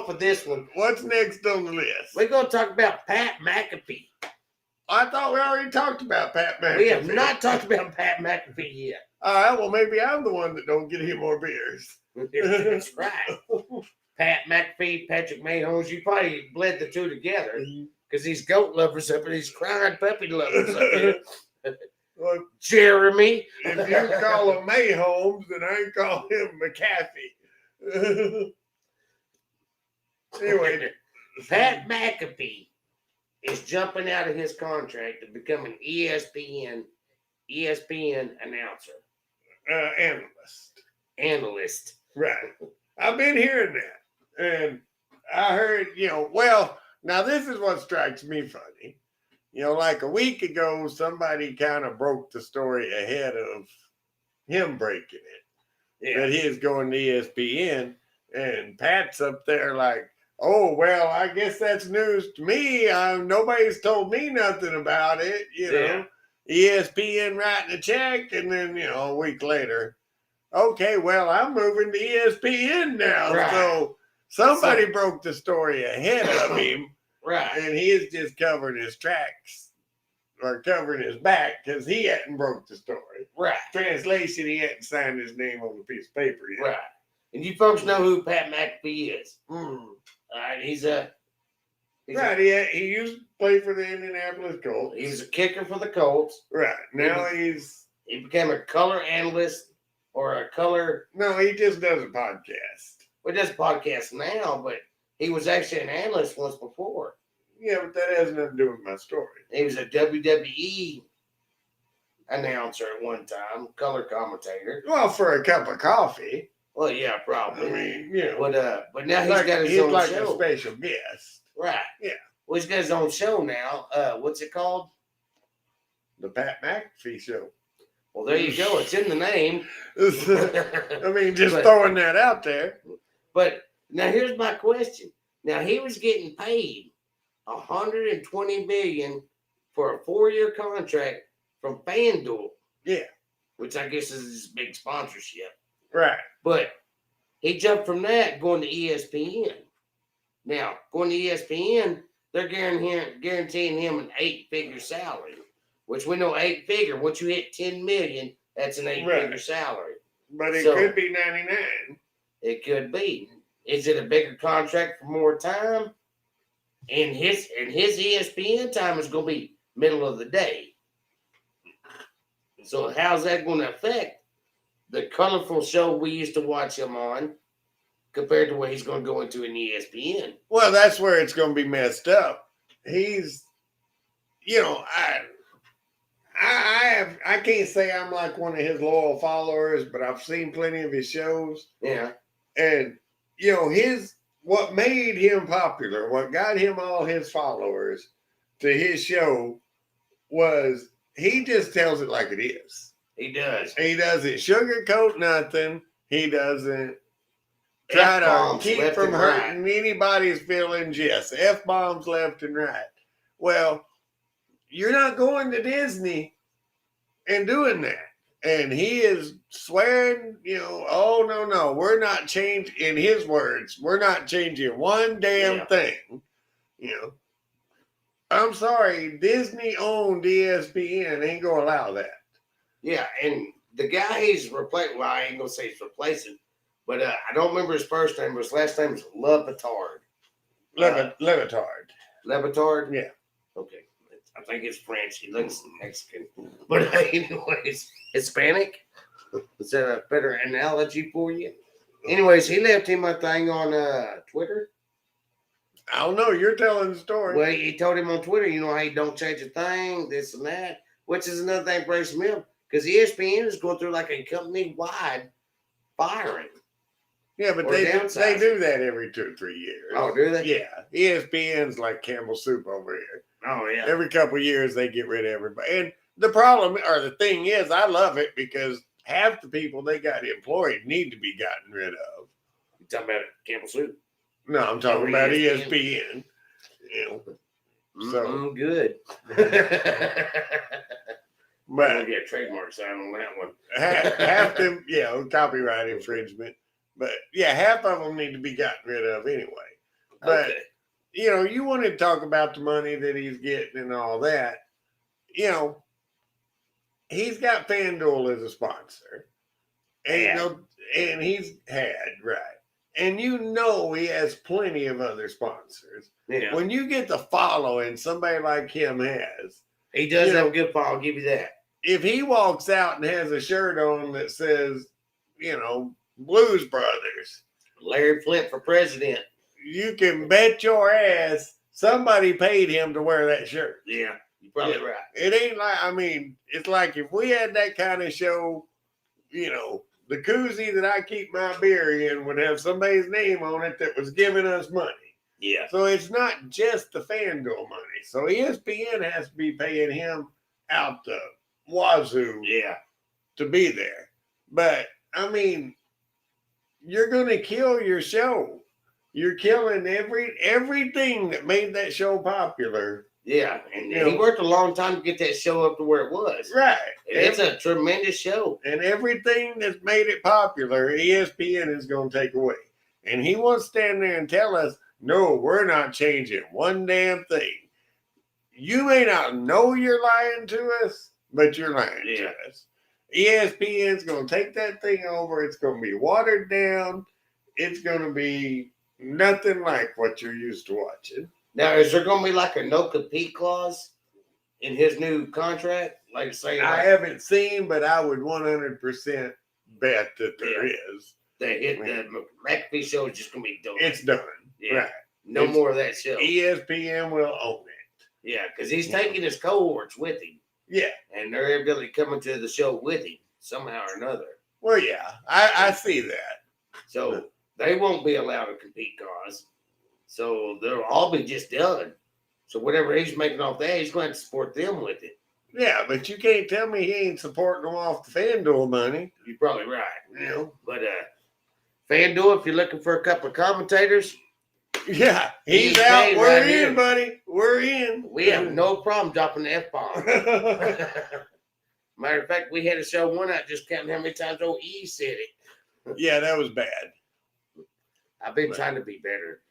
off of this one. What's next on the list? We're going to talk about Pat McAfee. I thought we already talked about Pat McAfee. We have not talked about Pat McAfee yet. All right, well, maybe I'm the one that don't get any more beers. That's right. Pat McAfee, Patrick Mahomes, you probably bled the two together because these goat lovers up and these crying puppy lovers up here. Well, Jeremy. if you call him Mahomes, then I call him McAfee. Anyway, Pat McAfee is jumping out of his contract to become an ESPN announcer. Analyst. Right. I've been hearing that. And I heard, well, now this is what strikes me funny. Like a week ago, somebody kind of broke the story ahead of him breaking it. Yeah. That he is going to ESPN. And Pat's up there like, oh, well, I guess that's news to me. Nobody's told me nothing about it, Yeah. ESPN writing a check. And then, a week later, okay, well, I'm moving to ESPN now. Right. So somebody broke the story ahead of him. Right. And he is just covering his tracks or covering his back because he hadn't broke the story. Right. Translation, he hadn't signed his name on the piece of paper yet. Right. And you folks know who Pat McAfee is. All right. He used to play for the Indianapolis Colts. He was a kicker for the Colts. Right. Now he became a color analyst or a color. No, he just does a podcast. Well, he does a podcast now, but he was actually an analyst once before. Yeah, but that has nothing to do with my story. He was a WWE announcer at one time, color commentator. Well, for a cup of coffee. Well, yeah, probably. I mean, But now he's got his own show. He's like a special guest. Right. Yeah. Well, he's got his own show now. What's it called? The Pat McAfee Show. Well, there you go. It's in the name. I mean, just throwing that out there. But now here's my question. Now he was getting paid $120 million for a 4-year contract from FanDuel. Yeah. Which I guess is his big sponsorship. Right. But he jumped from that going to ESPN. Now, going to ESPN, they're guaranteeing him an 8-figure salary, which we know 8-figure. Once you hit $10 million, that's an 8-figure salary. But it could be 99. It could be. Is it a bigger contract for more time? And his ESPN time is going to be middle of the day. So how's that going to affect the colorful show we used to watch him on compared to what he's going to go into in ESPN? Well, that's where it's going to be messed up. He's, I can't say I'm like one of his loyal followers, but I've seen plenty of his shows. Yeah. And, what made him popular, what got him all his followers to his show was he just tells it like it is. He does. He doesn't sugarcoat nothing. He doesn't try to keep from hurting anybody's feelings. Yes, F-bombs left and right. Well, you're not going to Disney and doing that. And he is swearing, oh, no, we're not changing, in his words, we're not changing one damn thing. I'm sorry, Disney-owned ESPN ain't going to allow that. Yeah, and the guy he's replacing, well, I ain't going to say he's replacing, but I don't remember his first name, but his last name is Levitard. Levitard. Levitard? Yeah. Okay. I think it's French. He looks Mexican. But anyways, Hispanic? Is that a better analogy for you? Anyways, he left him a thing on Twitter. I don't know. You're telling the story. Well, he told him on Twitter, how you don't change a thing, this and that, which is another thing breaks him up. Because ESPN is going through like a company-wide firing. Yeah, but they do that every 2 or 3 years. Oh, do they? Yeah. ESPN's like Campbell Soup over here. Oh, yeah. Every couple of years, they get rid of everybody. And the problem, or the thing is, I love it because half the people they got employed need to be gotten rid of. You talking about Campbell Soup? No, I'm talking about ESPN. So good. But I'll get a trademark sign on that one. half them, copyright infringement. But half of them need to be gotten rid of anyway. But Okay. you want to talk about the money that he's getting and all that. He's got FanDuel as a sponsor. And he's had, right. And he has plenty of other sponsors. Yeah. When you get the following somebody like him has, He does have a good fall, I'll give you that. if he walks out and has a shirt on that says, Blues Brothers, Larry Flint for president. you can bet your ass somebody paid him to wear that shirt. Yeah, you're probably right. It ain't like, it's like if we had that kind of show, the koozie that I keep my beer in would have somebody's name on it that was giving us money. Yeah. So it's not just the FanDuel money. So ESPN has to be paying him out the wazoo to be there. But, you're going to kill your show. You're killing everything that made that show popular. Yeah, and he worked a long time to get that show up to where it was. Right. It's a tremendous show. And everything that's made it popular, ESPN is going to take away. And he wants to stand there and tell us, no, we're not changing one damn thing. You may not know you're lying to us, but you're lying to us. ESPN's going to take that thing over. It's going to be watered down. It's going to be nothing like what you're used to watching. Now, is there going to be like a no-compete clause in his new contract? Like saying, I haven't seen, but I would 100% bet that there is. The McAfee Show is just going to be done. It's done. Yeah. Right. No more of that show. ESPN will own it. Yeah, because he's taking his cohorts with him. Yeah. And they're evidently coming to the show with him somehow or another. Well, yeah, I see that. So they won't be allowed to compete, guys. So they'll all be just done. So whatever he's making off that, he's going to support them with it. Yeah, but you can't tell me he ain't supporting them off the FanDuel money. You're probably right. But FanDuel, if you're looking for a couple of commentators, yeah, he's out. We're in, buddy. We're in. We have no problem dropping the F-bomb. Matter of fact, we had a show one night just counting how many times old E said it. Yeah, that was bad. I've been trying to be better.